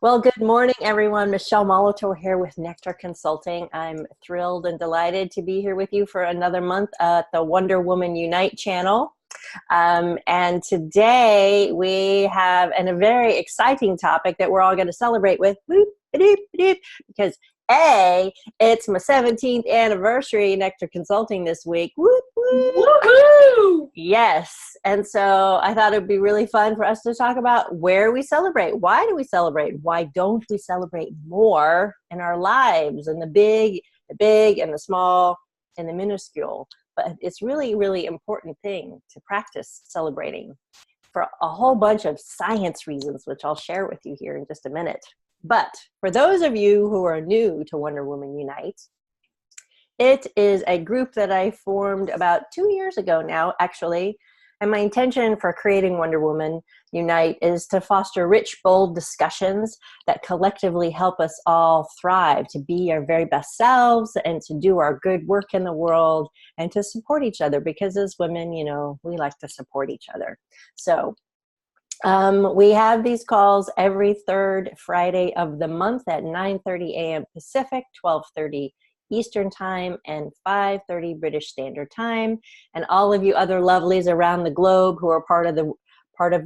Well, good morning, everyone. Michelle Molitor here with Nectar Consulting. I'm thrilled and delighted to be here with you for another month at the Wonder Woman Unite channel. And today we have a very exciting topic that we're all going to celebrate with, because it's my 17th anniversary Nectar Consulting this week. Whoop, whoop. Woohoo! Yes. And so I thought it would be really fun for us to talk about where we celebrate. Why do we celebrate? Why don't we celebrate more in our lives, and the big and the small and the minuscule? But it's really, really important thing to practice celebrating for a whole bunch of science reasons, which I'll share with you here in just a minute. But for those of you who are new to Wonder Woman Unite, it is a group that I formed about 2 years ago now, actually. And my intention for creating Wonder Woman Unite is to foster rich, bold discussions that collectively help us all thrive, to be our very best selves and to do our good work in the world and to support each other. Because as women, we like to support each other. So we have these calls every third Friday of the month at 9:30 a.m. Pacific, 12:30 Eastern Time, and 5:30 British Standard Time. And all of you other lovelies around the globe who are part of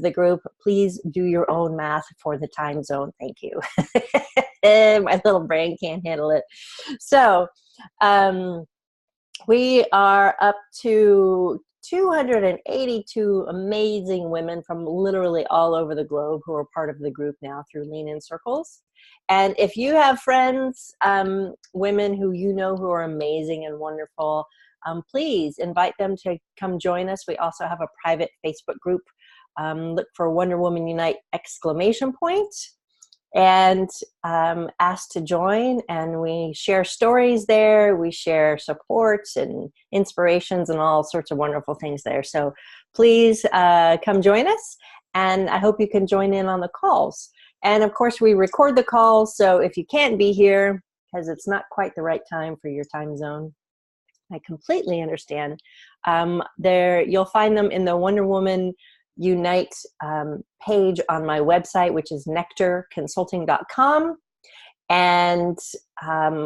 the group, please do your own math for the time zone. Thank you. My little brain can't handle it. So we are up to 282 amazing women from literally all over the globe who are part of the group now through Lean In Circles. And if you have friends, women who who are amazing and wonderful, please invite them to come join us. We also have a private Facebook group. Look for Wonder Woman Unite ! And ask to join, and we share stories there. We share supports and inspirations and all sorts of wonderful things there. So please come join us, and I hope you can join in on the calls. And of course, we record the calls, so if you can't be here because it's not quite the right time for your time zone, I completely understand. You'll find them in the Wonder Woman Unite page on my website, which is nectarconsulting.com. And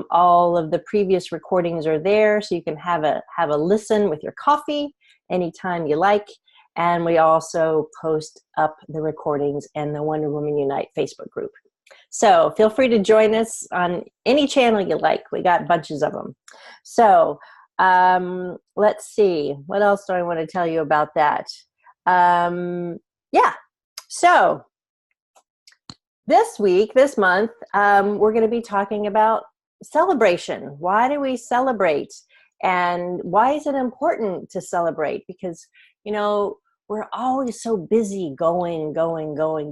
all of the previous recordings are there, so you can have a listen with your coffee anytime you like. And we also post up the recordings in the Wonder Woman Unite Facebook group. So feel free to join us on any channel you like. We got bunches of them. So let's see. What else do I want to tell you about that? Yeah. So this month, we're going to be talking about celebration. Why do we celebrate? And why is it important to celebrate? Because, we're always so busy going, doing,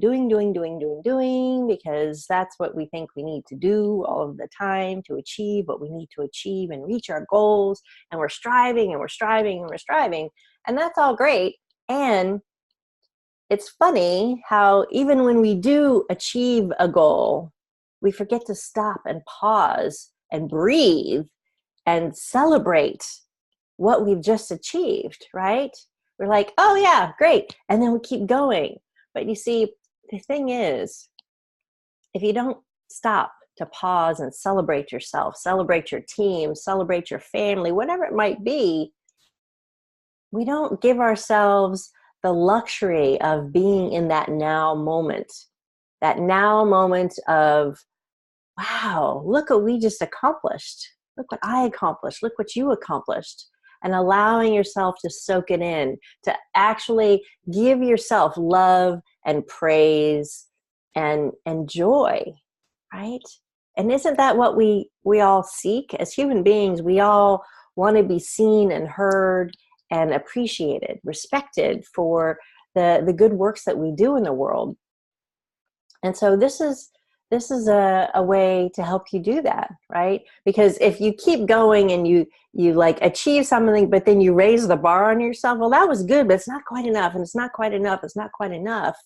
because that's what we think we need to do all of the time to achieve what we need to achieve and reach our goals. And we're striving and we're striving and we're striving. And that's all great. And it's funny how even when we do achieve a goal, we forget to stop and pause and breathe and celebrate what we've just achieved, right? We're like, oh yeah, great. And then we keep going. But you see, the thing is, if you don't stop to pause and celebrate yourself, celebrate your team, celebrate your family, whatever it might be, we don't give ourselves the luxury of being in that now moment of, wow, look what we just accomplished. Look what I accomplished. Look what you accomplished. And allowing yourself to soak it in, to actually give yourself love and praise and joy, right? And isn't that what we all seek as human beings? We all want to be seen and heard and appreciated, respected for the good works that we do in the world. And so this is a way to help you do that, right? Because if you keep going and you like achieve something, but then you raise the bar on yourself, well, that was good, but it's not quite enough, and it's not quite enough, it's not quite enough.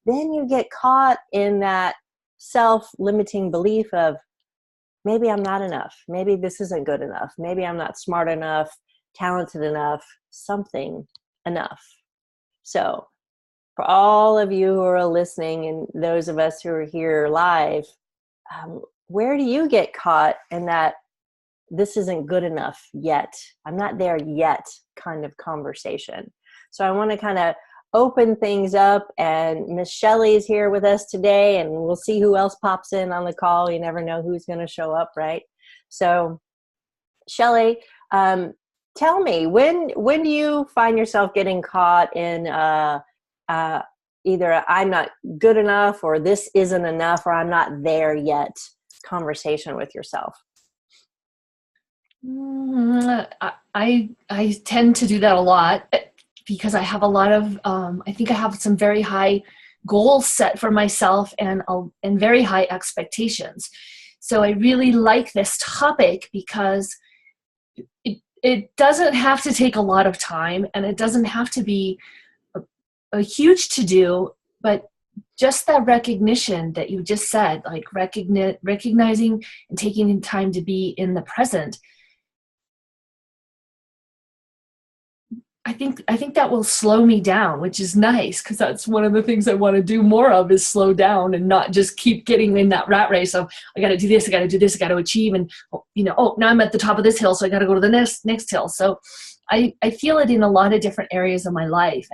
Then you get caught in that self-limiting belief of, maybe I'm not enough. Maybe this isn't good enough. Maybe I'm not smart enough, talented enough, something enough. So For all of you who are listening and those of us who are here live, where do you get caught in that this isn't good enough yet, I'm not there yet kind of conversation? So I want to kind of open things up, and Miss Shelley is here with us today, and we'll see who else pops in on the call. You never know who's going to show up, right? So Shelley, tell me, when do you find yourself getting caught in either I'm not good enough, or this isn't enough, or I'm not there yet conversation with yourself? I tend to do that a lot because I have a lot of I think I have some very high goals set for myself and very high expectations. So I really like this topic because it doesn't have to take a lot of time, and it doesn't have to be a huge to do, but just that recognition that you just said, like recognizing and taking time to be in the present. I think that will slow me down, which is nice, because that's one of the things I want to do more of, is slow down and not just keep getting in that rat race of I got to do this, I got to do this, I got to achieve, and now I'm at the top of this hill, so I got to go to the next hill. So I feel it in a lot of different areas of my life.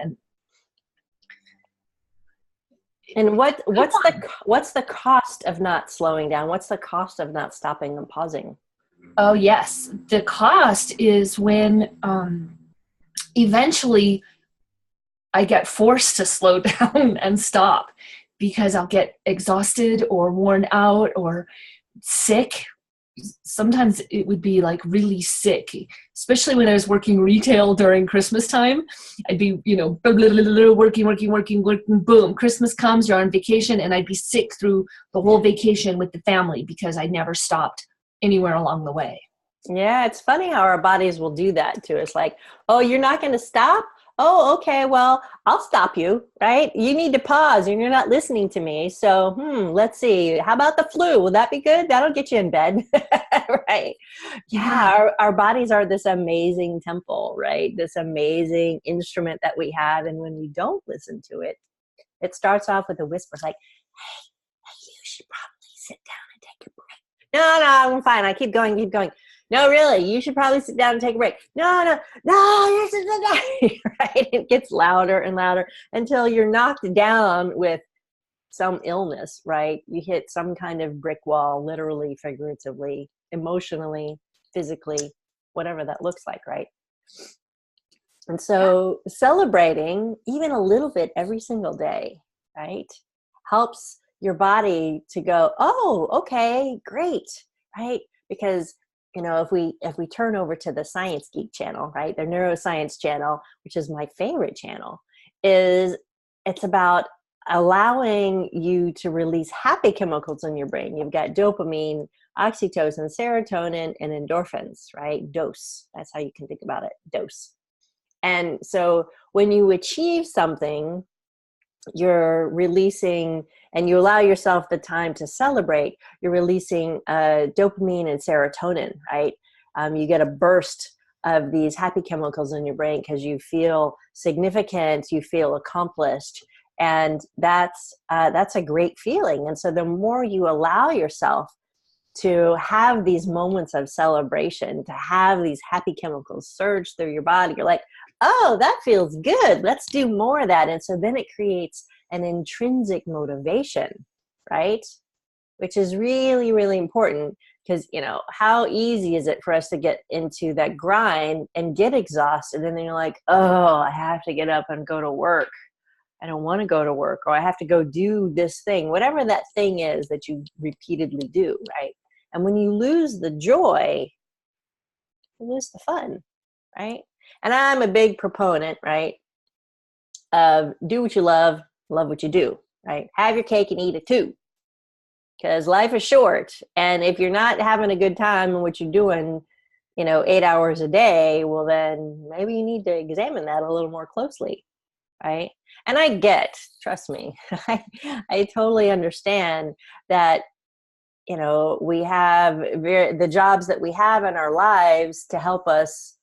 And what's the cost of not slowing down? What's the cost of not stopping and pausing? Oh yes, the cost is when eventually I get forced to slow down and stop, because I'll get exhausted or worn out or sick. Sometimes it would be like really sick, especially when I was working retail during Christmas time. I'd be, working, boom, Christmas comes, you're on vacation, and I'd be sick through the whole vacation with the family because I never stopped anywhere along the way. Yeah, it's funny how our bodies will do that to us. Like, oh, you're not going to stop? Oh, okay, well, I'll stop you, right? You need to pause, and you're not listening to me. So, let's see. How about the flu? Will that be good? That'll get you in bed, right? Yeah, our bodies are this amazing temple, right? This amazing instrument that we have. And when we don't listen to it, it starts off with a whisper like, hey, you should probably sit down and take a break. No, I'm fine. I keep going, keep going. No, really, you should probably sit down and take a break. No, right? It gets louder and louder until you're knocked down with some illness, right? You hit some kind of brick wall, literally, figuratively, emotionally, physically, whatever that looks like, right? And so celebrating even a little bit every single day, right, helps your body to go, oh, okay, great, right? Because if we turn over to the Science Geek channel, right, the neuroscience channel, which is my favorite channel, it's about allowing you to release happy chemicals in your brain. You've got dopamine, oxytocin, serotonin, and endorphins, right? Dose. That's how you can think about it. Dose. And so when you achieve something, you're releasing, and you allow yourself the time to celebrate, you're releasing dopamine and serotonin, right? You get a burst of these happy chemicals in your brain because you feel significant, you feel accomplished, and that's a great feeling. And so the more you allow yourself to have these moments of celebration, to have these happy chemicals surge through your body, you're like, oh, that feels good. Let's do more of that. And so then it creates an intrinsic motivation, right? Which is really, really important, because, how easy is it for us to get into that grind and get exhausted? And then you're like, oh, I have to get up and go to work. I don't want to go to work, or I have to go do this thing, whatever that thing is that you repeatedly do, right? And when you lose the joy, you lose the fun, right? And I'm a big proponent, right, of do what you love what you do, right? Have your cake and eat it too. Because life is short. And if you're not having a good time in what you're doing, 8 hours a day, well, then maybe you need to examine that a little more closely, right? And trust me, I totally understand that, we have the jobs that we have in our lives to help us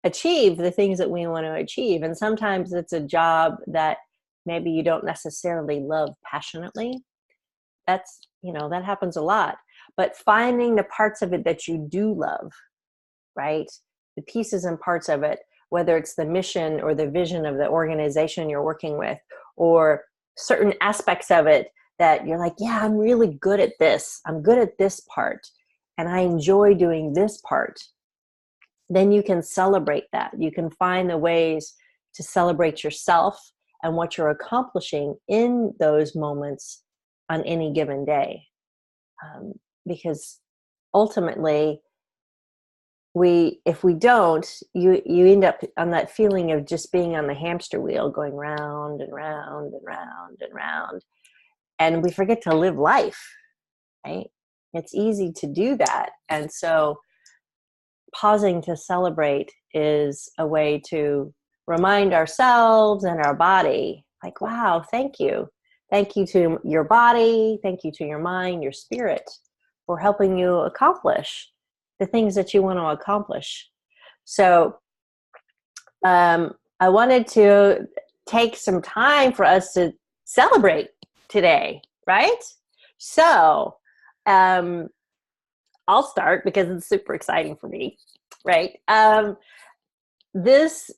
achieve the things that we want to achieve. And sometimes it's a job that maybe you don't necessarily love passionately. That's, that happens a lot. But finding the parts of it that you do love, right? The pieces and parts of it, whether it's the mission or the vision of the organization you're working with, or certain aspects of it that you're like, yeah, I'm really good at this. I'm good at this part, and I enjoy doing this part. Then you can celebrate that. You can find the ways to celebrate yourself and what you're accomplishing in those moments on any given day. Because ultimately, if we don't, you end up on that feeling of just being on the hamster wheel, going round and round and round and round. And we forget to live life, right? It's easy to do that. And so pausing to celebrate is a way to remind ourselves and our body, like, wow, thank you. Thank you to your body. Thank you to your mind, your spirit, for helping you accomplish the things that you want to accomplish. So I wanted to take some time for us to celebrate today, right? So I'll start because it's super exciting for me, right? This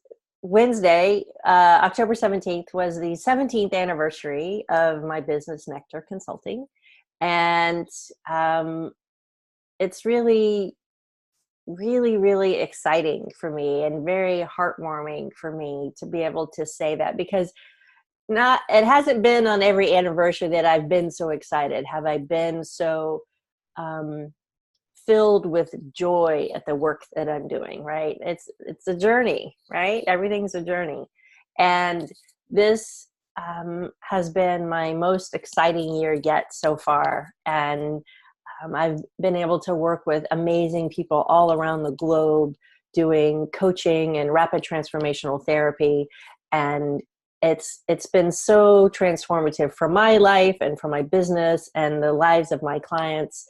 Wednesday, October 17th, was the 17th anniversary of my business, Nectar Consulting. And it's really, really, really exciting for me and very heartwarming for me to be able to say that, because it hasn't been on every anniversary that I've been so excited. Have I been so filled with joy at the work that I'm doing, right? It's a journey, right? Everything's a journey. And this has been my most exciting year yet so far. And I've been able to work with amazing people all around the globe doing coaching and rapid transformational therapy. And it's been so transformative for my life and for my business and the lives of my clients.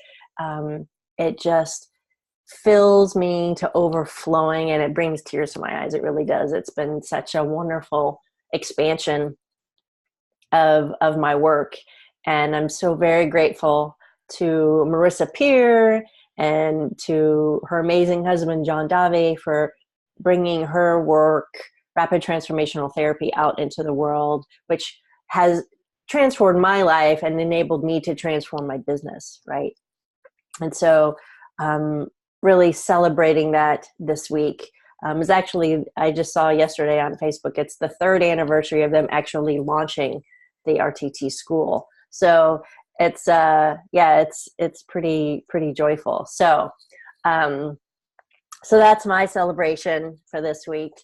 It just fills me to overflowing, and it brings tears to my eyes. It really does. It's been such a wonderful expansion of my work. And I'm so very grateful to Marissa Peer and to her amazing husband, John Dave, for bringing her work, rapid transformational therapy, out into the world, which has transformed my life and enabled me to transform my business, right? And so really celebrating that this week. Is actually, I just saw yesterday on Facebook, it's the 3rd anniversary of them actually launching the RTT school. So it's it's pretty joyful. So so that's my celebration for this week.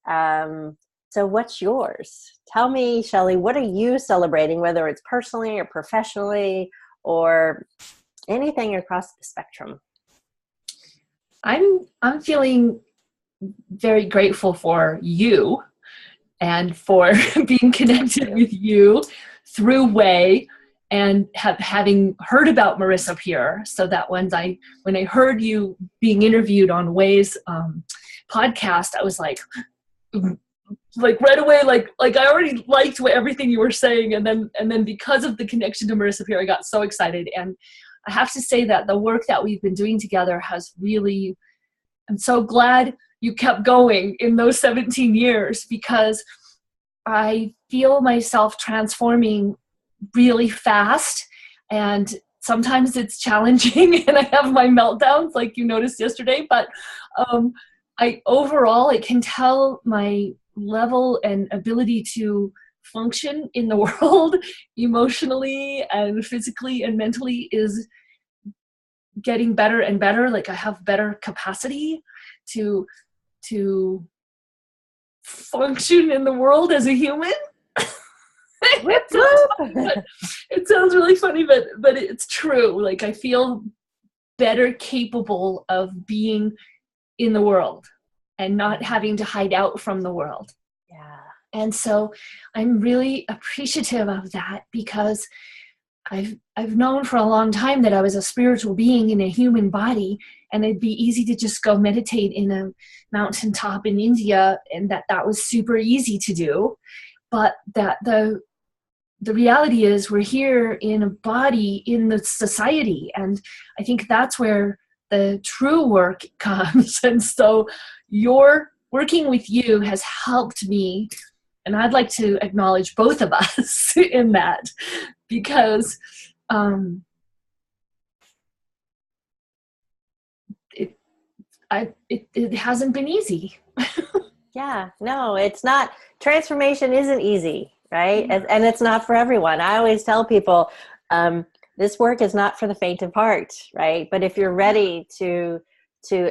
So what's yours? Tell me, Shelley, what are you celebrating, whether it's personally or professionally or anything across the spectrum? I'm feeling very grateful for you and for being connected with you through Way, and having heard about Marissa Peer, so that when I heard you being interviewed on Way's podcast, I was like right away, like I already liked everything you were saying, and then because of the connection to Marissa Peer, I got so excited. And I have to say that the work that we've been doing together has really, I'm so glad you kept going in those 17 years, because I feel myself transforming really fast, and sometimes it's challenging and I have my meltdowns like you noticed yesterday, but I can tell my level and ability to function in the world emotionally and physically and mentally is getting better and better. Like I have better capacity to function in the world as a human. It sounds really funny, but it's true. Like I feel better capable of being in the world and not having to hide out from the world. Yeah. And so I'm really appreciative of that, because I've known for a long time that I was a spiritual being in a human body, and it'd be easy to just go meditate in a mountaintop in India, and that was super easy to do. But that the the reality is we're here in a body in the society. And I think that's where the true work comes. And so your working with you has helped me. And I'd like to acknowledge both of us in that, because it hasn't been easy. Yeah, no, it's not. Transformation isn't easy, right? And it's not for everyone. I always tell people, this work is not for the faint of heart, right? But if you're ready to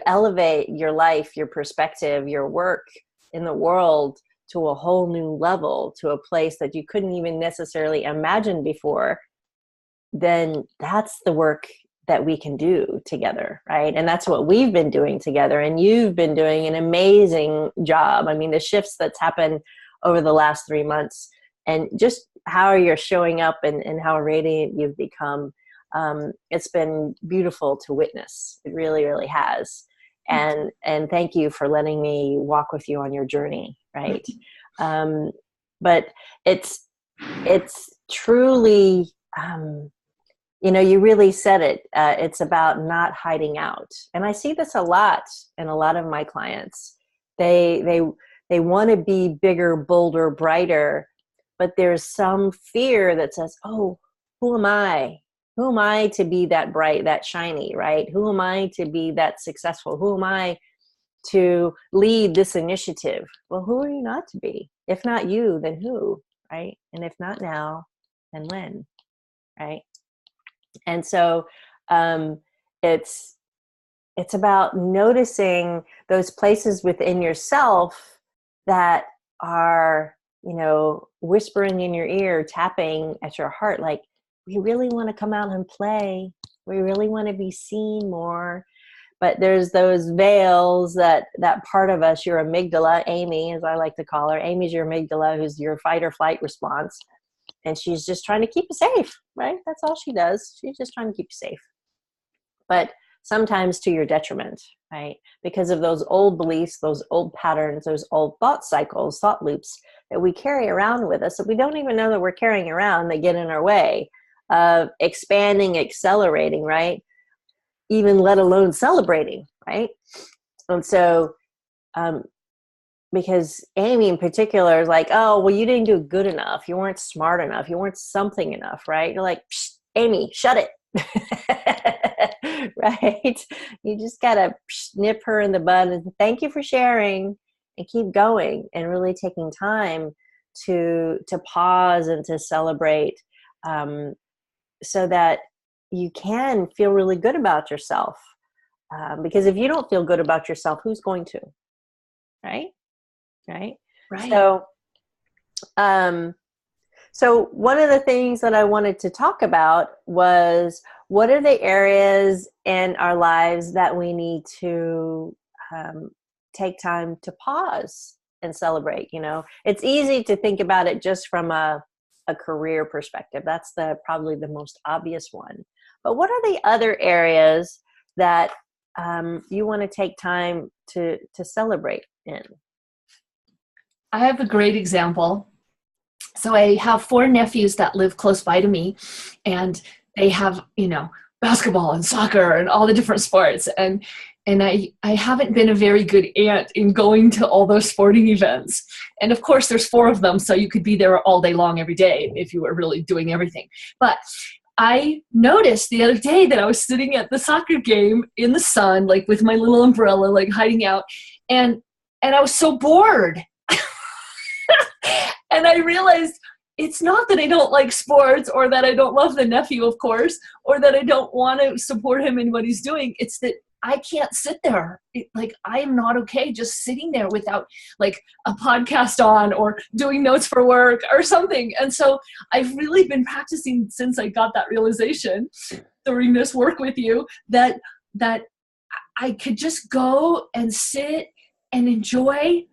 elevate your life, your perspective, your work in the world to a whole new level, to a place that you couldn't even necessarily imagine before, then that's the work that we can do together, right? And that's what we've been doing together. And you've been doing an amazing job. I mean, the shifts that's happened over the last 3 months, and just how you're showing up and how radiant you've become, it's been beautiful to witness. It really, really has. And thank you for letting me walk with you on your journey, right? But it's truly, you really said it. It's about not hiding out. And I see this a lot in a lot of my clients. They want to be bigger, bolder, brighter, but there's some fear that says, oh, who am I? Who am I to be that bright, that shiny, right? Who am I to be that successful? Who am I to lead this initiative? Well, who are you not to be? If not you, then who, right? And if not now, then when, right? And so it's about noticing those places within yourself that are, whispering in your ear, tapping at your heart, like, we really want to come out and play. We really want to be seen more. But there's those veils, that part of us, your amygdala, Amy, as I like to call her. Amy's your amygdala, who's your fight or flight response. And she's just trying to keep you safe, right? That's all she does. She's just trying to keep you safe. But sometimes to your detriment, right? Because of those old beliefs, those old patterns, those old thought cycles, thought loops that we carry around with us that we don't even know that we're carrying around, that get in our way of expanding, accelerating, right? Even let alone celebrating, right? And so, because Amy in particular is like, oh, well, you didn't do good enough. You weren't smart enough. You weren't something enough, right? You're like, Amy, shut it. Right? You just got to nip her in the bud and thank you for sharing, and keep going, and really taking time to pause and to celebrate, so that you can feel really good about yourself. Because if you don't feel good about yourself, who's going to? Right? Right. So, so one of the things that I wanted to talk about was, what are the areas in our lives that we need to take time to pause and celebrate? It's easy to think about it just from a career perspective. That's probably the most obvious one. But what are the other areas that you want to take time to celebrate in? I have a great example. So I have 4 nephews that live close by to me, and they have, basketball and soccer and all the different sports. And I haven't been a very good aunt in going to all those sporting events. And of course there's 4 of them, so you could be there all day long every day if you were really doing everything. But I noticed the other day that I was sitting at the soccer game in the sun, like with my little umbrella, like hiding out, and I was so bored. And I realized it's not that I don't like sports, or that I don't love the nephew, of course, or that I don't want to support him in what he's doing. It's that I can't sit there. I am not okay just sitting there without like a podcast on or doing notes for work or something. And so I've really been practicing since I got that realization during this work with you, that I could just go and sit and enjoy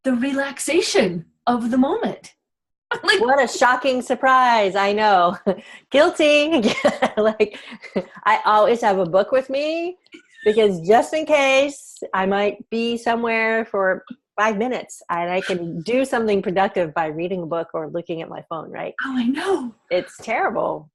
the relaxation of the moment. What a shocking surprise. I know. Guilty. Like, I always have a book with me, because just in case I might be somewhere for 5 minutes and I can do something productive by reading a book or looking at my phone, right? Oh, I know. It's terrible.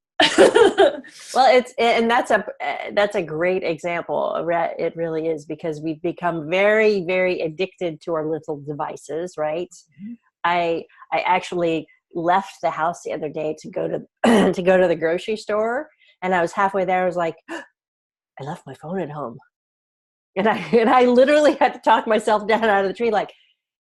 Well, that's a great example. It really is, because we've become very, very addicted to our little devices, right? Mm-hmm. I actually left the house the other day to go to to go to the grocery store, and I was halfway there. I was like, I left my phone at home, and I literally had to talk myself down out of the tree, like,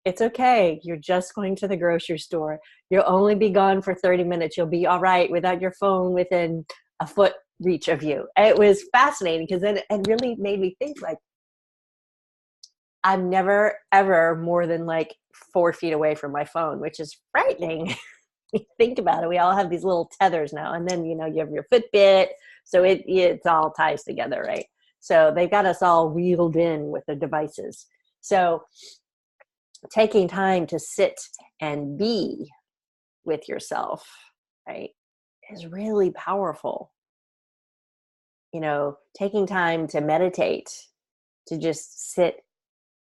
it's okay. You're just going to the grocery store. You'll only be gone for 30 minutes. You'll be all right without your phone within a foot reach of you. It was fascinating because it really made me think, like, I'm never, ever more than like 4 feet away from my phone, which is frightening. Think about it. We all have these little tethers now. And then, you have your Fitbit. So it all ties together, right? So they've got us all reeled in with the devices. So taking time to sit and be with yourself, right, is really powerful. Taking time to meditate, to just sit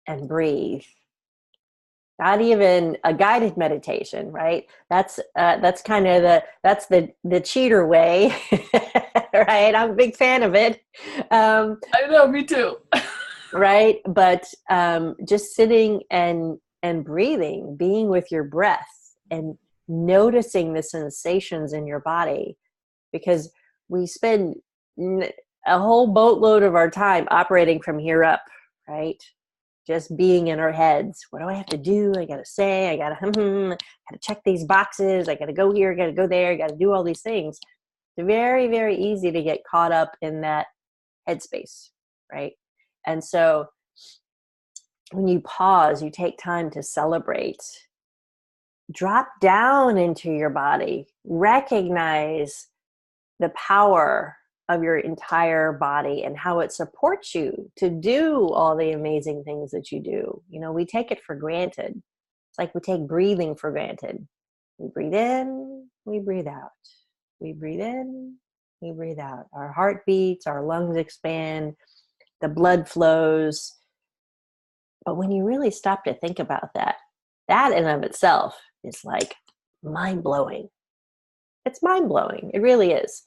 and breathe. Not even a guided meditation, right? That's kind of the cheater way, right? I'm a big fan of it. I know, me too. Right, but just sitting and breathing, being with your breath, and noticing the sensations in your body, because we spend a whole boatload of our time operating from here up, right? Just being in our heads. What do I have to do? I got to say, I got to check these boxes. I got to go here, I got to go there, I got to do all these things. It's very, very easy to get caught up in that headspace, right? And so when you pause, you take time to celebrate, drop down into your body, recognize the power of your entire body and how it supports you to do all the amazing things that you do. We take it for granted. It's like we take breathing for granted. We breathe in, we breathe out. We breathe in, we breathe out. Our heart beats, our lungs expand, the blood flows. But when you really stop to think about that in and of itself is like mind-blowing. It's mind-blowing. It really is.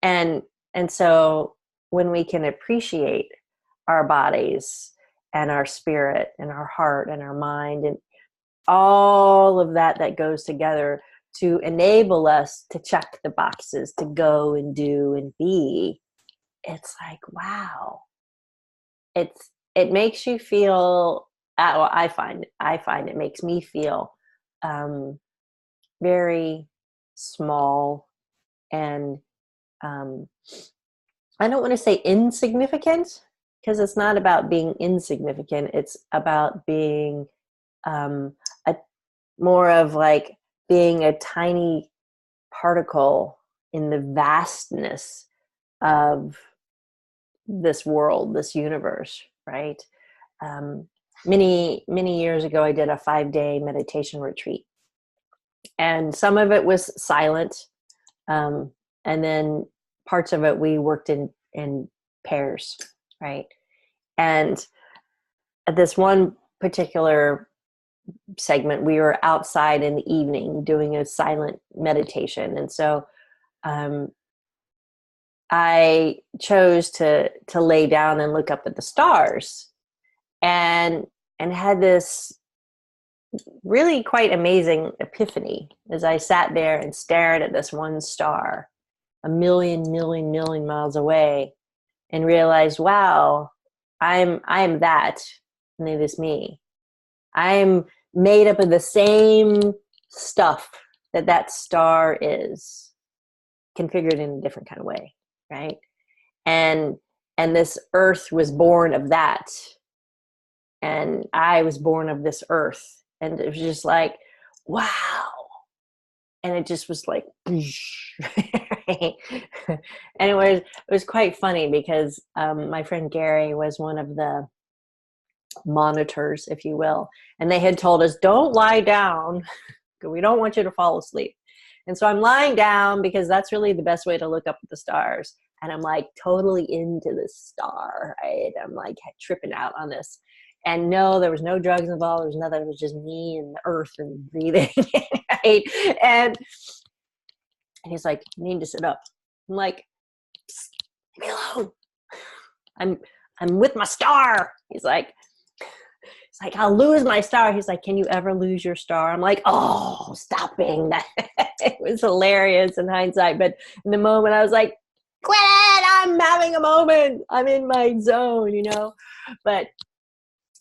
And so when we can appreciate our bodies and our spirit and our heart and our mind and all of that goes together to enable us to check the boxes, to go and do and be, it's like, wow. It makes you feel, well, I find it makes me feel very small and I don't want to say insignificant, because it's not about being insignificant. It's about being a more of like being a tiny particle in the vastness of this world, this universe, right? Many, many years ago, I did a 5-day meditation retreat, and some of it was silent. And then parts of it, we worked in pairs, right? And at this one particular segment, we were outside in the evening doing a silent meditation. And so I chose to lay down and look up at the stars, and had this really quite amazing epiphany as I sat there and stared at this one star a million miles away, and realized, wow, I am that, and it is me. I'm made up of the same stuff that star is, configured in a different kind of way, right? And this earth was born of that, and I was born of this earth, and it was just like, wow. And it just was like, right? And it was quite funny because my friend Gary was one of the monitors, if you will, and they had told us, don't lie down because we don't want you to fall asleep. And so I'm lying down because that's really the best way to look up at the stars. And I'm like totally into this star, right? I'm like tripping out on this. And no, there was no drugs involved. There was nothing. It was just me and the earth and breathing. Right? And he's like, you need to sit up. I'm like, leave me alone. I'm with my star. He's like, I'll lose my star. He's like, can you ever lose your star? I'm like, oh, stop being that. It was hilarious in hindsight. But in the moment, I was like, quit it. I'm having a moment. I'm in my zone, you know? But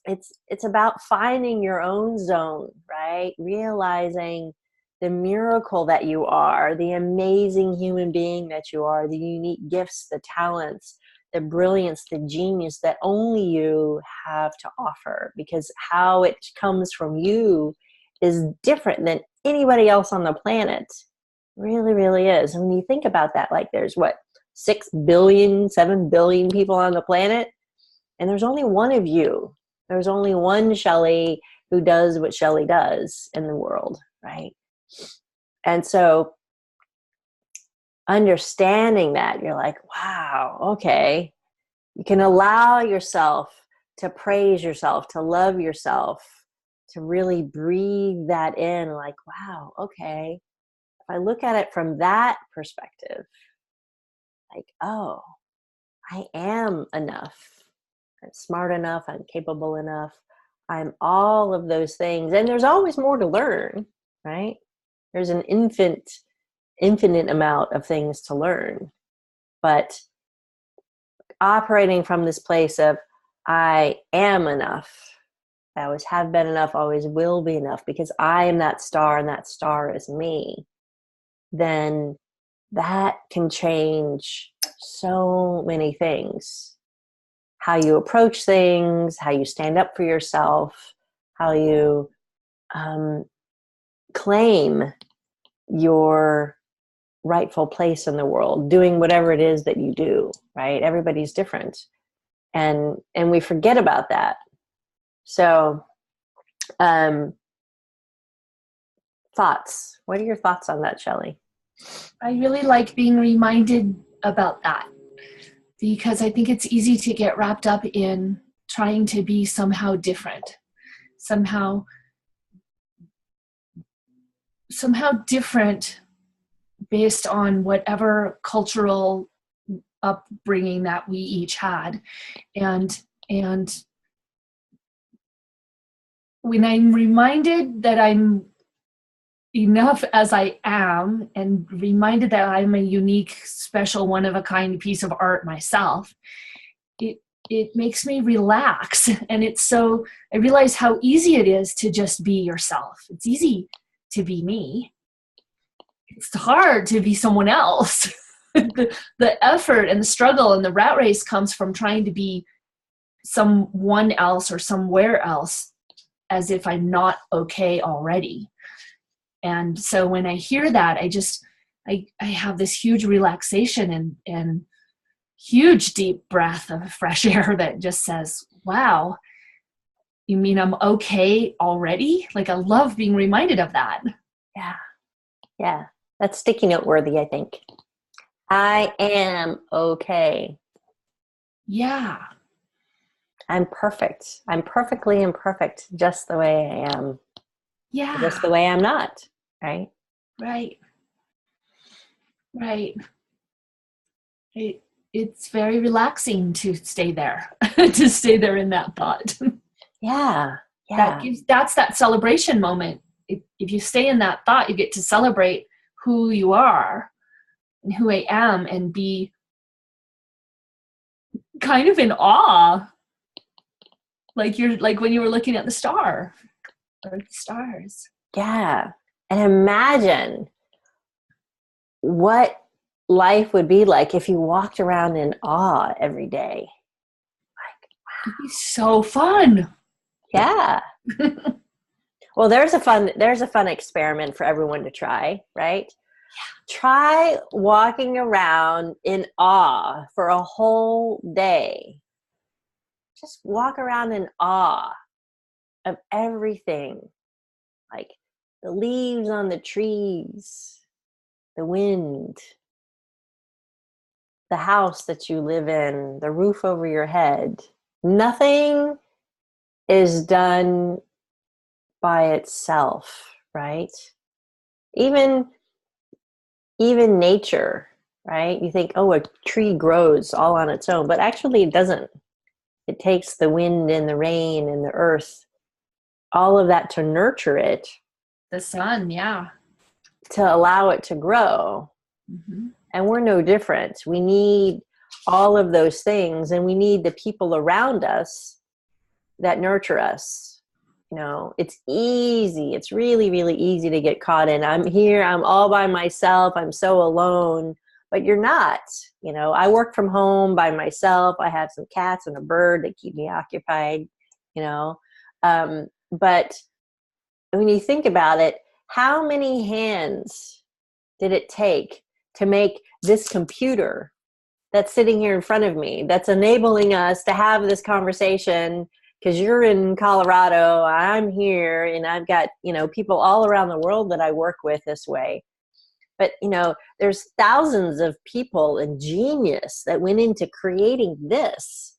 it's about finding your own zone, right? Realizing the miracle that you are, the amazing human being that you are, the unique gifts, the talents, the brilliance, the genius that only you have to offer, because how it comes from you is different than anybody else on the planet. Really, really is. And when you think about that, like there's what, 6 billion, 7 billion people on the planet, and there's only one of you. There's only one Shelley who does what Shelley does in the world, right? And so understanding that, you're like, wow, okay. You can allow yourself to praise yourself, to love yourself, to really breathe that in, like, wow, okay. If I look at it from that perspective, like, oh, I am enough. I'm smart enough. I'm capable enough. I'm all of those things. And there's always more to learn, right? There's an infinite amount of things to learn. But operating from this place of, I am enough. I always have been enough, always will be enough, because I am that star and that star is me. Then that can change so many things. How you approach things, how you stand up for yourself, how you claim your rightful place in the world, doing whatever it is that you do, right? Everybody's different. And we forget about that. So, thoughts. What are your thoughts on that, Shelley? I really like being reminded about that, because I think it's easy to get wrapped up in trying to be somehow different, somehow different based on whatever cultural upbringing that we each had. And when I'm reminded that I'm enough as I am, and reminded that I'm a unique, special, one-of-a-kind piece of art myself, it makes me relax. And I realize how easy it is to just be yourself. It's easy to be me. It's hard to be someone else. The effort and the struggle and the rat race comes from trying to be someone else or somewhere else, as if I'm not okay already. And so when I hear that, I have this huge relaxation and huge deep breath of fresh air that just says, wow, you mean I'm okay already? Like, I love being reminded of that. Yeah. Yeah. That's sticky note worthy, I think. I am okay. Yeah. I'm perfect. I'm perfectly imperfect just the way I am. Yeah. Just the way I'm not. Right? Right. Right. It's very relaxing to stay there, to stay there in that thought. Yeah. Yeah. That's that celebration moment. If you stay in that thought, you get to celebrate who you are and who I am, and be kind of in awe. Like when you were looking at the star or the stars. Yeah. And imagine what life would be like if you walked around in awe every day. It'd be so fun. Yeah. Well, there's a fun experiment for everyone to try, right? Yeah. Try walking around in awe for a whole day. Just walk around in awe of everything, like the leaves on the trees, the wind, the house that you live in, the roof over your head. Nothing is done by itself, right? Even nature, right? You think, oh, a tree grows all on its own, but actually it doesn't. It takes the wind and the rain and the earth, all of that to nurture it, The sun, yeah. to allow it to grow. Mm-hmm. And we're no different. We need all of those things, and we need the people around us that nurture us. It's easy. It's really, really easy to get caught in. I'm here. I'm all by myself. I'm so alone. But you're not. I work from home by myself. I have some cats and a bird that keep me occupied. But when you think about it, how many hands did it take to make this computer that's sitting here in front of me, that's enabling us to have this conversation? Because you're in Colorado, I'm here, and I've got, people all around the world that I work with this way. But, there's thousands of people and genius that went into creating this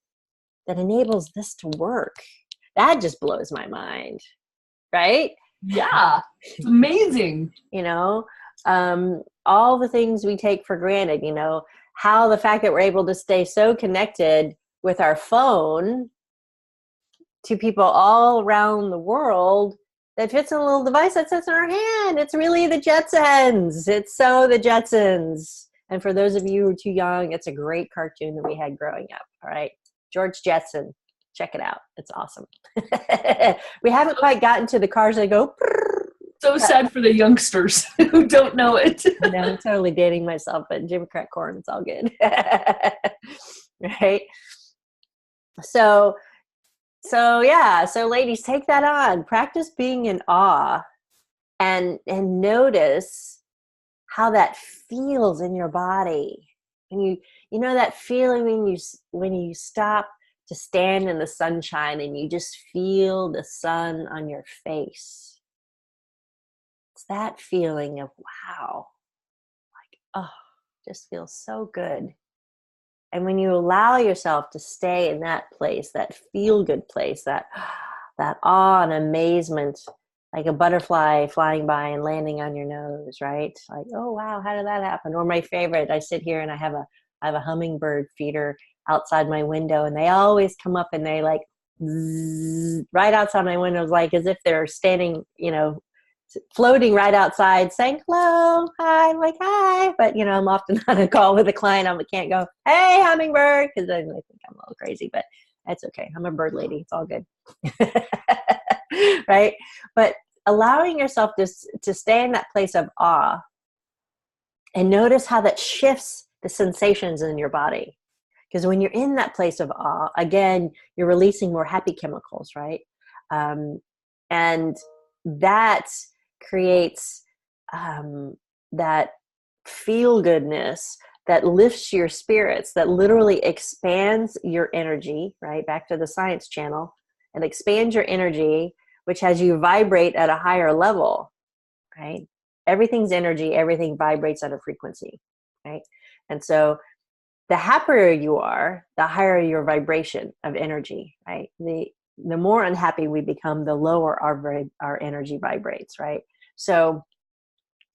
that enables this to work. That just blows my mind, right? Yeah, it's amazing. All the things we take for granted, how the fact that we're able to stay so connected with our phone to people all around the world that fits in a little device that sits in our hand. It's really the Jetsons. It's so the Jetsons. And for those of you who are too young, it's a great cartoon that we had growing up. All right. George Jetson. Check it out. It's awesome. We haven't quite gotten to the cars that go. So sad for the youngsters who don't know it. I'm totally dating myself, but Jim crack corn, it's all good. Right? So ladies, take that on. Practice being in awe and notice how that feels in your body. And you know that feeling when you stop to stand in the sunshine and you just feel the sun on your face. It's that feeling of wow. Like, oh, just feels so good. And when you allow yourself to stay in that place, that feel-good place, that awe and amazement, like a butterfly flying by and landing on your nose, right? Like, oh, wow, how did that happen? Or my favorite, I sit here and I have a hummingbird feeder outside my window, and they always come up and they like zzz, right outside my window, like as if they're standing, floating right outside saying hello, hi. I'm like, hi. But, I'm often on a call with a client. I can't go, hey, hummingbird, because then they think I'm a little crazy, but that's okay. I'm a bird lady. It's all good. Right? But allowing yourself to stay in that place of awe and notice how that shifts the sensations in your body. Because when you're in that place of awe, again, you're releasing more happy chemicals, right? And that creates that feel-goodness that lifts your spirits, that literally expands your energy, right? Back to the science channel, and expands your energy, which has you vibrate at a higher level, right? Everything's energy, everything vibrates at a frequency, right? And so the happier you are, the higher your vibration of energy, right? The more unhappy we become, the lower our energy vibrates, right? So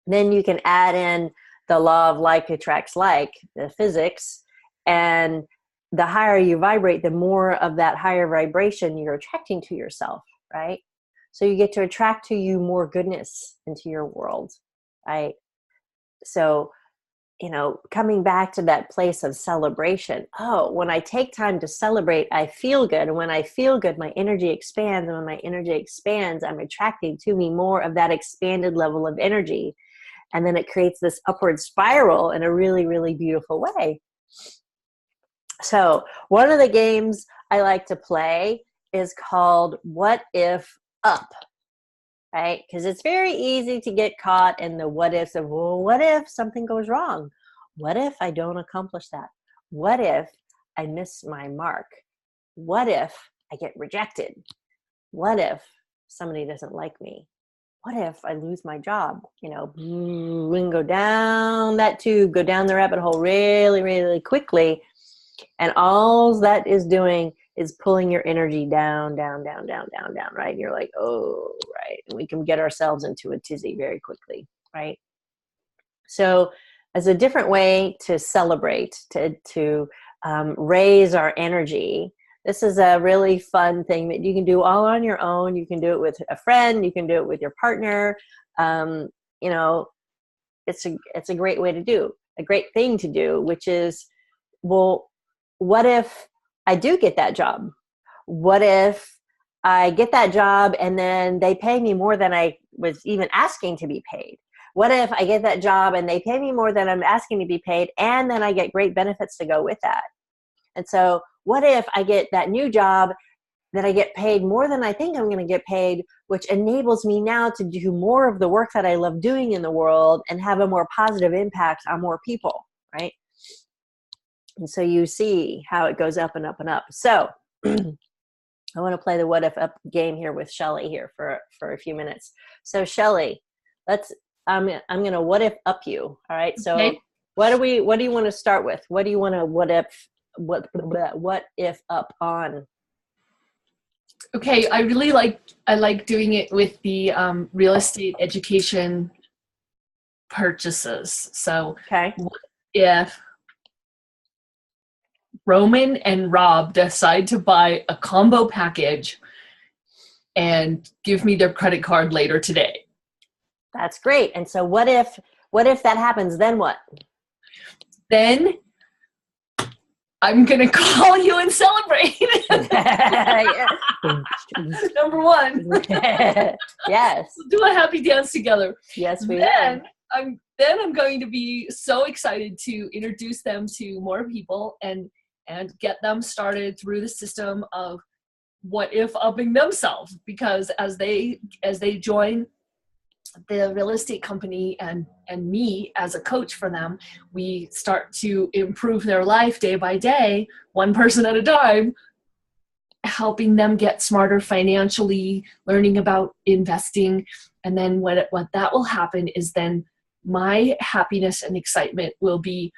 then you can add in the law of like attracts like, the physics, and the higher you vibrate, the more of that higher vibration you're attracting to yourself, right? So you get to attract to you more goodness into your world, right? So, coming back to that place of celebration. Oh, when I take time to celebrate, I feel good. And when I feel good, my energy expands. And when my energy expands, I'm attracting to me more of that expanded level of energy. And then it creates this upward spiral in a really, really beautiful way. So one of the games I like to play is called What If Up, right? Because it's very easy to get caught in the what ifs of, well, what if something goes wrong? What if I don't accomplish that? What if I miss my mark? What if I get rejected? What if somebody doesn't like me? What if I lose my job? We can go down that tube, go down the rabbit hole really, really quickly. And all that is doing is pulling your energy down, down, down, down, down, down, right? And you're like, oh, right. And we can get ourselves into a tizzy very quickly, right? So as a different way to celebrate, to raise our energy, this is a really fun thing that you can do all on your own. You can do it with a friend. You can do it with your partner. You know, it's a great way to do, a great thing to do, which is, well, what if I do get that job? What if I get that job and then they pay me more than I was even asking to be paid? What if I get that job and they pay me more than I'm asking to be paid, and then I get great benefits to go with that? And so what if I get that new job that I get paid more than I think I'm going to get paid, which enables me now to do more of the work that I love doing in the world and have a more positive impact on more people, right? And so you see how it goes up and up and up. So I want to play the what if up game here with Shelly here for a few minutes. So Shelly, I'm going to what if up you. All right. So Okay. what do you want to start with? What do you want to what if up on? Okay, I like doing it with the real estate education purchases. So Okay. what if Roman and Rob decide to buy a combo package and give me their credit card later today? That's great. And so what if that happens, then what? Then I'm going to call you and celebrate. Number one. Yes. We'll do a happy dance together. Yes, we then will. I'm going to be so excited to introduce them to more people and get them started through the system of what if upping themselves, because as they join the real estate company and me as a coach for them, we start to improve their life day by day, one person at a time, helping them get smarter financially, learning about investing. And then what that will happen is then my happiness and excitement will be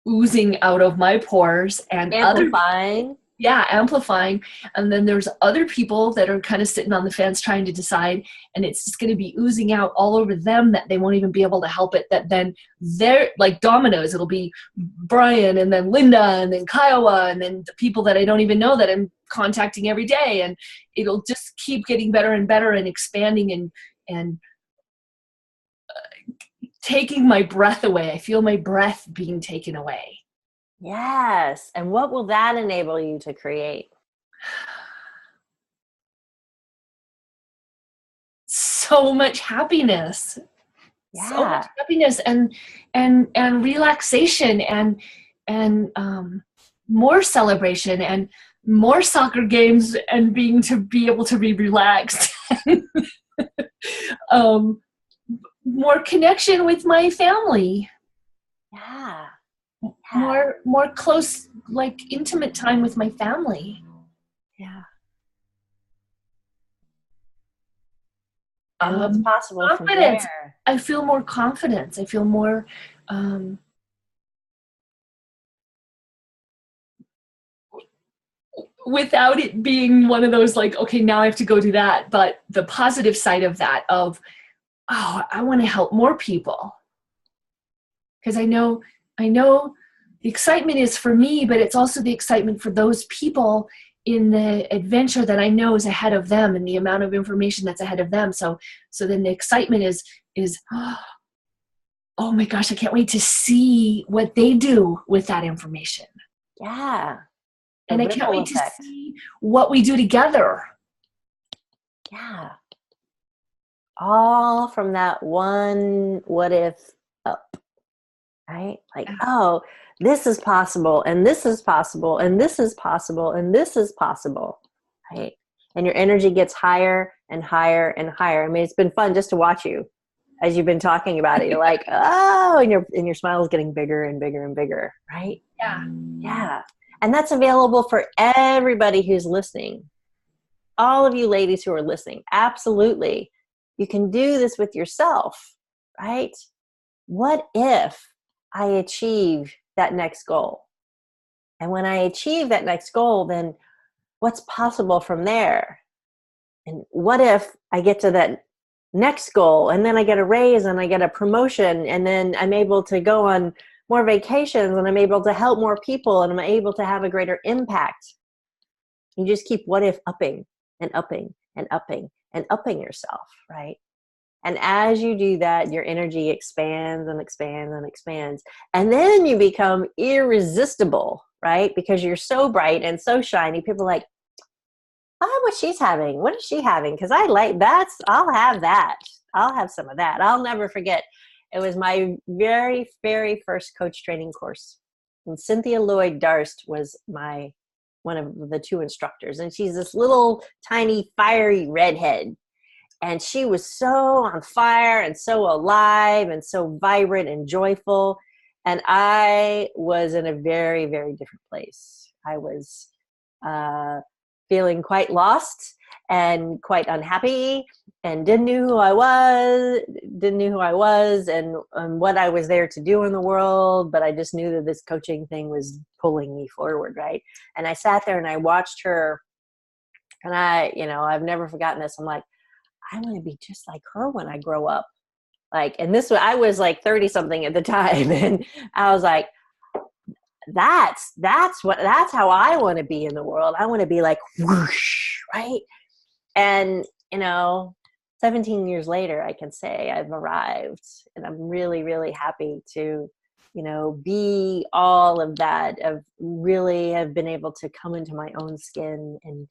oozing out of my pores, and Amplifying. amplifying. And then there's other people that are kind of sitting on the fence trying to decide, and it's just going to be oozing out all over them that they won't even be able to help it. That then they're like dominoes. It'll be Brian, and then Linda, and then Kiowa, and then the people that I don't even know that I'm contacting every day. And it'll just keep getting better and better and expanding and taking my breath away. I feel my breath being taken away. Yes. And what will that enable you to create? So much happiness. Yeah. So much happiness and relaxation and more celebration and more soccer games and be able to be relaxed. More connection with my family. Yeah. More close, like intimate time with my family. Yeah. And what's possible confidence. from there? I feel more confidence. I feel more without it being one of those like, okay, now I have to go do that. But the positive side of that of, oh, I want to help more people. Because I know the excitement is for me, but it's also the excitement for those people in the adventure that I know is ahead of them and the amount of information that's ahead of them. So then the excitement is, oh my gosh, I can't wait to see what they do with that information. Yeah. And I can't wait to see what we do together. Yeah. All from that one what if up, right? Like, oh, this is possible, and this is possible, and this is possible, and this is possible, right? And your energy gets higher and higher and higher. I mean, it's been fun just to watch you as you've been talking about it. You're like, oh, and your smile is getting bigger and bigger and bigger, right? Yeah. Yeah. And that's available for everybody who's listening. All of you ladies who are listening, absolutely. You can do this with yourself, right? What if I achieve that next goal? And when I achieve that next goal, then what's possible from there? And what if I get to that next goal and then I get a raise and I get a promotion and then I'm able to go on more vacations and I'm able to help more people and I'm able to have a greater impact? You just keep what if upping and upping and upping and upping yourself, right? And as you do that, your energy expands and expands and expands. And then you become irresistible, right? Because you're so bright and so shiny. People are like, oh, what she's having. What is she having? Because I like that. I'll have that. I'll have some of that. I'll never forget. It was my very, very first coach training course. And Cynthia Lloyd Darst was one of the two instructors. And she's this little tiny fiery redhead. And she was so on fire and so alive and so vibrant and joyful. And I was in a very, very different place. I was feeling quite lost and quite unhappy and didn't know who I was and what I was there to do in the world. But I just knew that this coaching thing was pulling me forward, right? And I sat there and I watched her, and I've never forgotten this. I'm like, I want to be just like her when I grow up. I was like 30 something at the time. And I was like, that's how I want to be in the world. I want to be like whoosh, right? And 17 years later, I can say I've arrived, and I'm really, really happy to be all of that. Of really have been able to come into my own skin and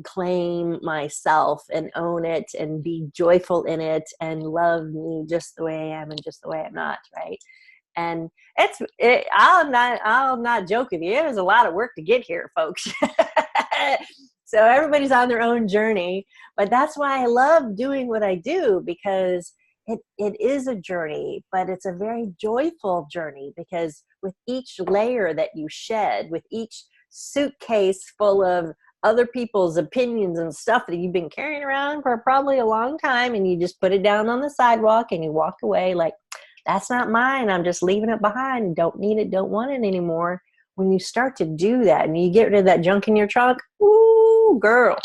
claim myself and own it and be joyful in it and love me just the way I am and just the way I'm not, right? And I'll not joke with you. It was a lot of work to get here, folks. So everybody's on their own journey, but that's why I love doing what I do, because it is a journey, but it's a very joyful journey, because with each layer that you shed, with each suitcase full of other people's opinions and stuff that you've been carrying around for probably a long time, and you just put it down on the sidewalk and you walk away like, that's not mine. I'm just leaving it behind. Don't need it. Don't want it anymore. When you start to do that and you get rid of that junk in your trunk, ooh, girl,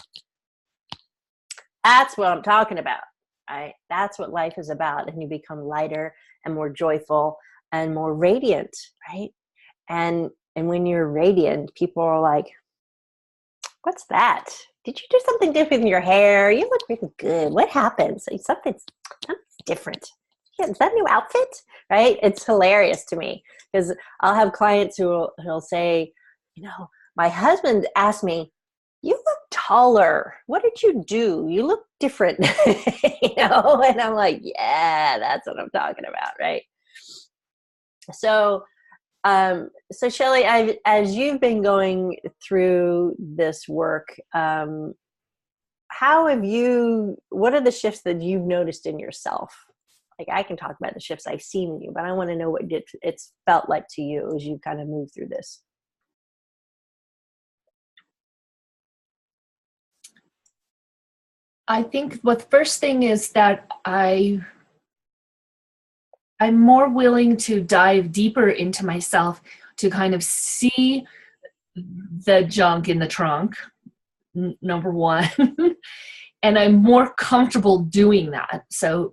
that's what I'm talking about, right? That's what life is about. And you become lighter and more joyful and more radiant, right? And when you're radiant, people are like, what's that? Did you do something different in your hair? You look really good. What happened? So something's different. Yeah, is that a new outfit? Right? It's hilarious to me, because I'll have clients who'll say, my husband asked me, you look taller. What did you do? You look different. And I'm like, yeah, that's what I'm talking about, right? So Shelley, as you've been going through this work, what are the shifts that you've noticed in yourself? Like, I can talk about the shifts I've seen in you, but I want to know what it's felt like to you as you kind of move through this. I think the first thing is that I'm more willing to dive deeper into myself to kind of see the junk in the trunk, number one. And I'm more comfortable doing that. So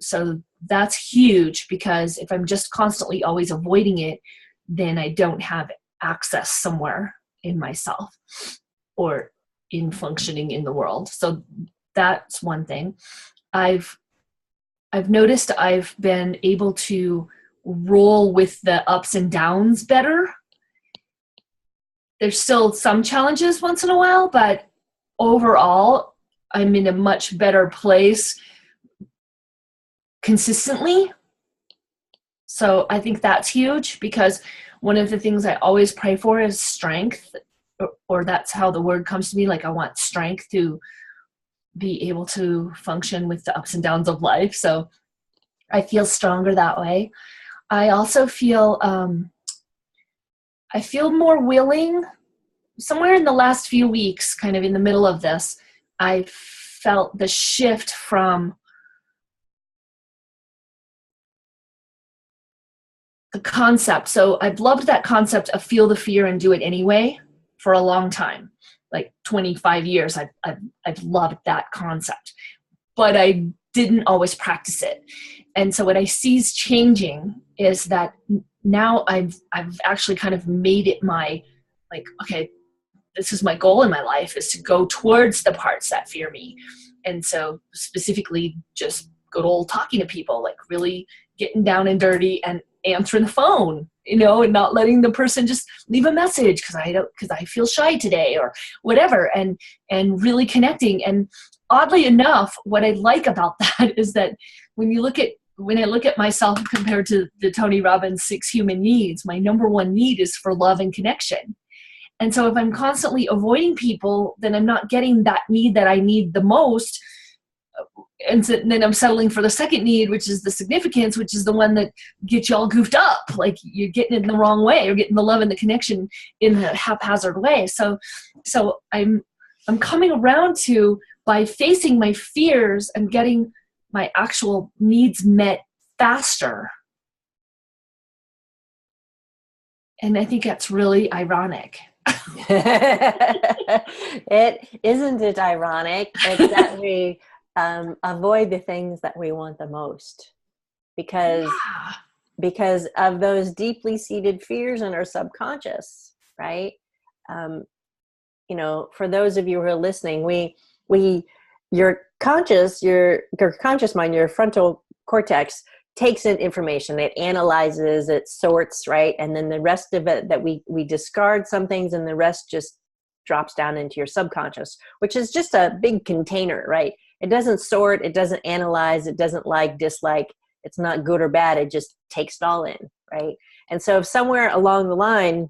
that's huge, because if I'm just constantly always avoiding it, then I don't have access somewhere in myself or in functioning in the world. So that's one thing. I've noticed I've been able to roll with the ups and downs better. There's still some challenges once in a while, but overall, I'm in a much better place consistently. So I think that's huge, because one of the things I always pray for is strength, or that's how the word comes to me. Like, I want strength to be able to function with the ups and downs of life. So I feel stronger that way. I also feel more willing. Somewhere in the last few weeks, kind of in the middle of this, I felt the shift from the concept. So I've loved that concept of feel the fear and do it anyway. for a long time, like 25 years. I've loved that concept, but I didn't always practice it. And so what I see is changing is that now I've actually kind of made it my, like, okay, this is my goal in my life, is to go towards the parts that fear me. And so specifically just good old talking to people, like really getting down and dirty and answering the phone, you know, and not letting the person just leave a message because I feel shy today or whatever, and really connecting. And oddly enough, what I like about that is that when I look at myself compared to the Tony Robbins 6 human needs, my number one need is for love and connection. And so if I'm constantly avoiding people, then I'm not getting that need that I need the most. And so then I'm settling for the second need, which is the significance, which is the one that gets you all goofed up. Like you're getting it in the wrong way. You're getting the love and the connection in a haphazard way. So I'm coming around to, by facing my fears and getting my actual needs met faster. And I think that's really ironic. Isn't it ironic? It's that we avoid the things that we want the most because of those deeply seated fears in our subconscious, right? You know, for those of you who are listening, your conscious mind, your frontal cortex takes in information, it analyzes, it sorts, right? And then the rest of it that we discard some things, and the rest just drops down into your subconscious, which is just a big container, right? It doesn't sort, it doesn't analyze, it doesn't like, dislike, it's not good or bad, it just takes it all in, right? And so if somewhere along the line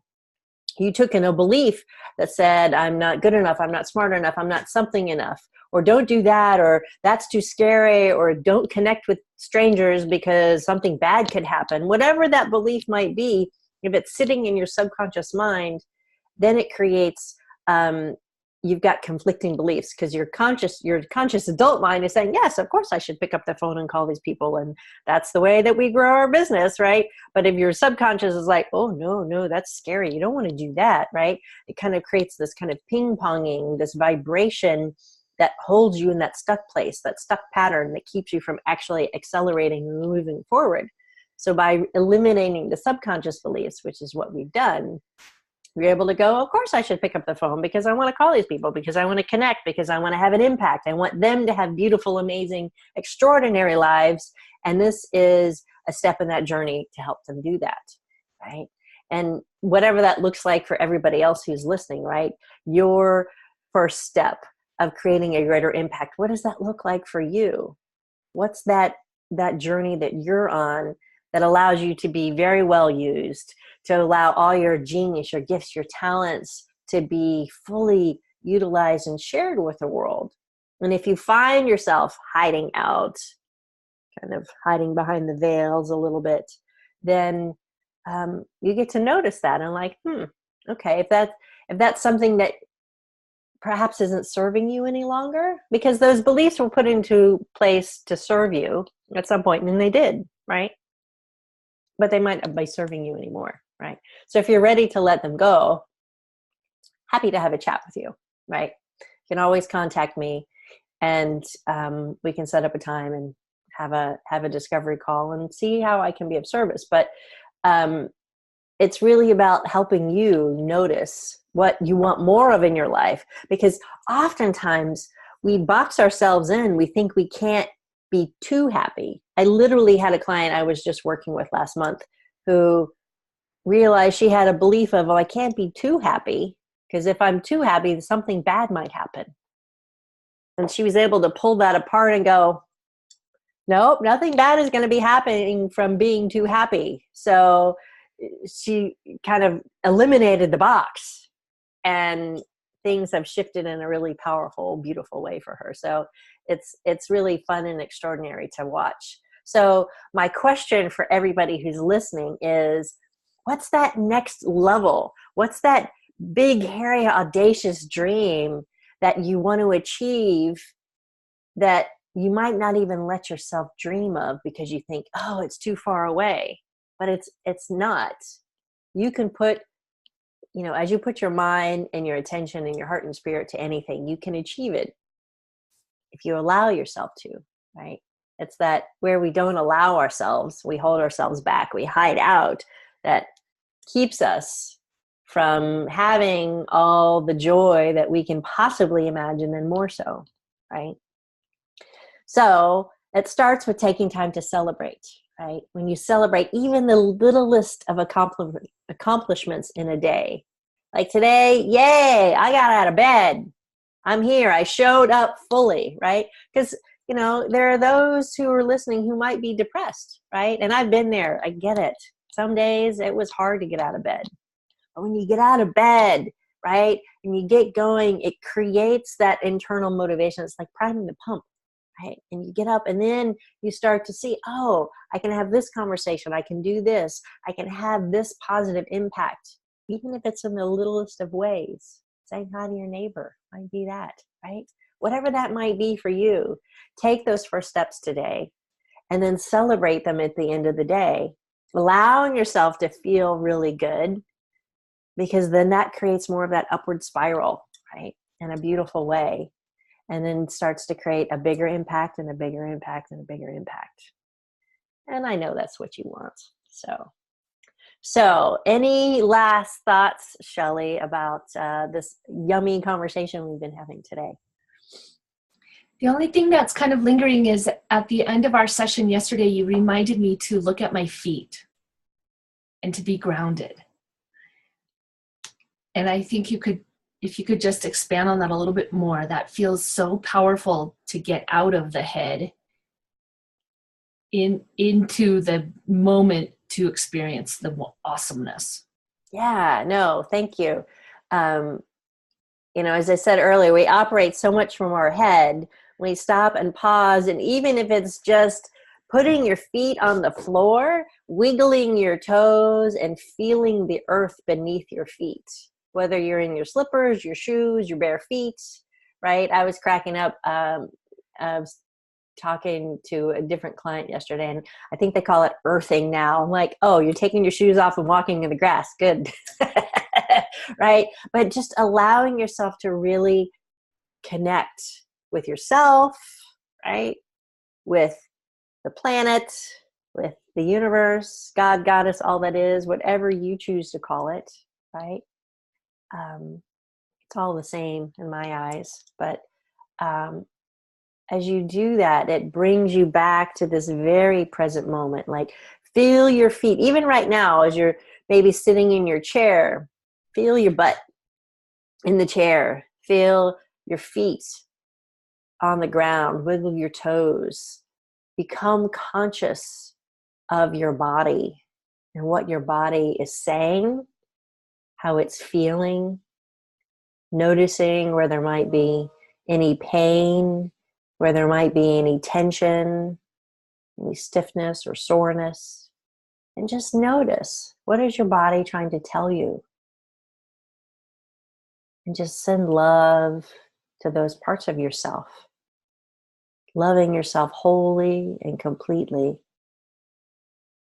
you took in a belief that said, I'm not good enough, I'm not smart enough, I'm not something enough, or don't do that, or that's too scary, or don't connect with strangers because something bad could happen, whatever that belief might be, if it's sitting in your subconscious mind, then it creates, you've got conflicting beliefs, because your conscious adult mind is saying, yes, of course I should pick up the phone and call these people, and that's the way that we grow our business, right? But if your subconscious is like, oh no, that's scary, you don't want to do that, right? It kind of creates this kind of ping-ponging, this vibration that holds you in that stuck place, that stuck pattern that keeps you from actually accelerating and moving forward. So by eliminating the subconscious beliefs, which is what we've done, you're able to go, of course I should pick up the phone because I want to call these people, because I want to connect, because I want to have an impact. I want them to have beautiful, amazing, extraordinary lives. And this is a step in that journey to help them do that, right? And whatever that looks like for everybody else who's listening, right? Your first step of creating a greater impact, what does that look like for you? What's that journey that you're on that allows you to be very well used, to allow all your genius, your gifts, your talents to be fully utilized and shared with the world? And if you find yourself hiding out, kind of hiding behind the veils a little bit, then you get to notice that and like, okay, if that's something that perhaps isn't serving you any longer, because those beliefs were put into place to serve you at some point, and they did, right? But they might not be serving you anymore, right? So if you're ready to let them go, happy to have a chat with you, right? You can always contact me, and we can set up a time and have a discovery call and see how I can be of service. But it's really about helping you notice what you want more of in your life, because oftentimes we box ourselves in. We think we can't be too happy. I literally had a client I was just working with last month who realized she had a belief of, well, I can't be too happy, because if I'm too happy, something bad might happen. And she was able to pull that apart and go, nope, nothing bad is going to be happening from being too happy. So she kind of eliminated the box, and things have shifted in a really powerful, beautiful way for her. So it's really fun and extraordinary to watch. So my question for everybody who's listening is, what's that next level? What's that big, hairy, audacious dream that you want to achieve that you might not even let yourself dream of because you think, oh, it's too far away? But it's not. You can put as you put your mind and your attention and your heart and spirit to anything, you can achieve it if you allow yourself to, right? It's that where we don't allow ourselves, we hold ourselves back, we hide out, that keeps us from having all the joy that we can possibly imagine and more so, right? So it starts with taking time to celebrate, right? When you celebrate even the littlest of accomplishments in a day. Like today, yay, I got out of bed. I'm here. I showed up fully, right? Because, there are those who are listening who might be depressed, right? And I've been there. I get it. Some days it was hard to get out of bed. But when you get out of bed, right, and you get going, it creates that internal motivation. It's like priming the pump, right? And you get up and then you start to see, oh, I can have this conversation. I can do this. I can have this positive impact, even if it's in the littlest of ways. Saying hi to your neighbor might be that, right? Whatever that might be for you, take those first steps today and then celebrate them at the end of the day, allowing yourself to feel really good, because then that creates more of that upward spiral, right? In a beautiful way. And then starts to create a bigger impact and a bigger impact and a bigger impact. And I know that's what you want. So any last thoughts, Shelley, about this yummy conversation we've been having today? The only thing that's kind of lingering is at the end of our session yesterday, you reminded me to look at my feet and to be grounded. And I think if you could just expand on that a little bit more, that feels so powerful to get out of the head into the moment to experience the awesomeness. Yeah, no, thank you. As I said earlier, we operate so much from our head. We stop and pause, and even if it's just putting your feet on the floor, wiggling your toes and feeling the earth beneath your feet, whether you're in your slippers, your shoes, your bare feet, right? I was cracking up. I was talking to a different client yesterday, and I think they call it earthing now. I'm like, oh, you're taking your shoes off and walking in the grass. Good. Right? But just allowing yourself to really connect with yourself, right? With the planet, with the universe, God, Goddess, all that is, whatever you choose to call it, right? It's all the same in my eyes. But as you do that, it brings you back to this very present moment. Like, feel your feet. Even right now, as you're maybe sitting in your chair, feel your butt in the chair. Feel your feet on the ground. Wiggle your toes. Become conscious of your body and what your body is saying, how it's feeling, noticing where there might be any pain, where there might be any tension, any stiffness or soreness. And just notice, what is your body trying to tell you? And just send love to those parts of yourself. Loving yourself wholly and completely.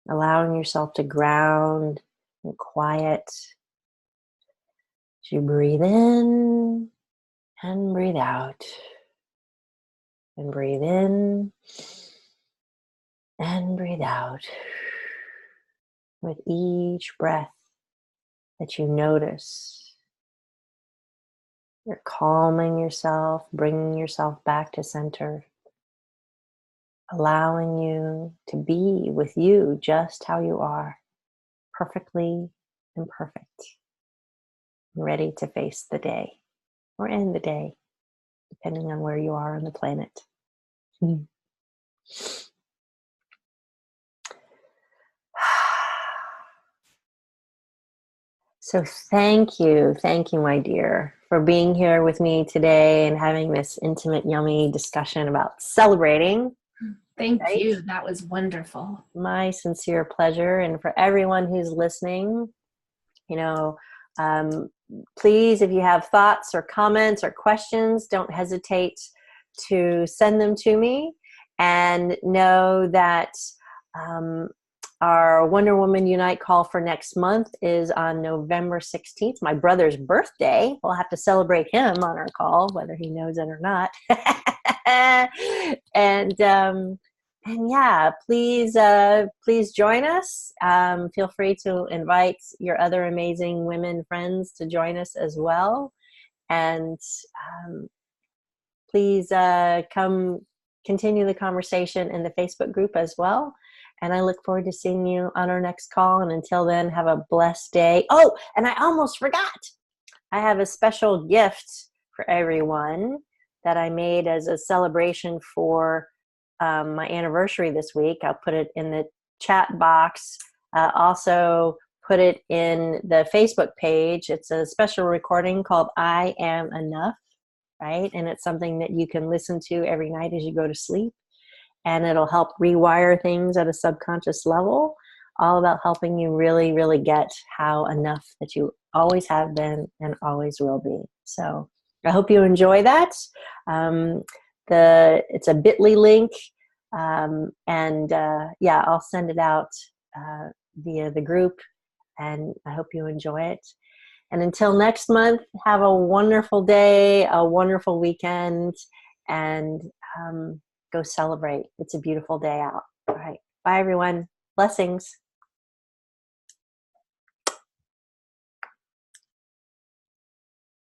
Allowing yourself to ground and quiet. As you breathe in and breathe out. And breathe in and breathe out. With each breath that you notice, you're calming yourself, bringing yourself back to center, allowing you to be with you just how you are, perfectly imperfect, ready to face the day or end the day, depending on where you are on the planet. So thank you, my dear, for being here with me today and having this intimate, yummy discussion about celebrating. Thank you. That was wonderful. My sincere pleasure. And for everyone who's listening, please, if you have thoughts or comments or questions, don't hesitate to send them to me. And know that Our Wonder Woman Unite call for next month is on November 16th, my brother's birthday. We'll have to celebrate him on our call, whether he knows it or not. and yeah, please join us. Feel free to invite your other amazing women friends to join us as well. And please come continue the conversation in the Facebook group as well. And I look forward to seeing you on our next call. And until then, have a blessed day. Oh, and I almost forgot. I have a special gift for everyone that I made as a celebration for my anniversary this week. I'll put it in the chat box. Also put it in the Facebook page. It's a special recording called I Am Enough, right? And it's something that you can listen to every night as you go to sleep. And it'll help rewire things at a subconscious level, all about helping you really, really get how enough that you always have been and always will be. So I hope you enjoy that. It's a bit.ly link. Yeah, I'll send it out via the group, and I hope you enjoy it. And until next month, have a wonderful day, a wonderful weekend, and go celebrate. It's a beautiful day out. All right. Bye, everyone. Blessings.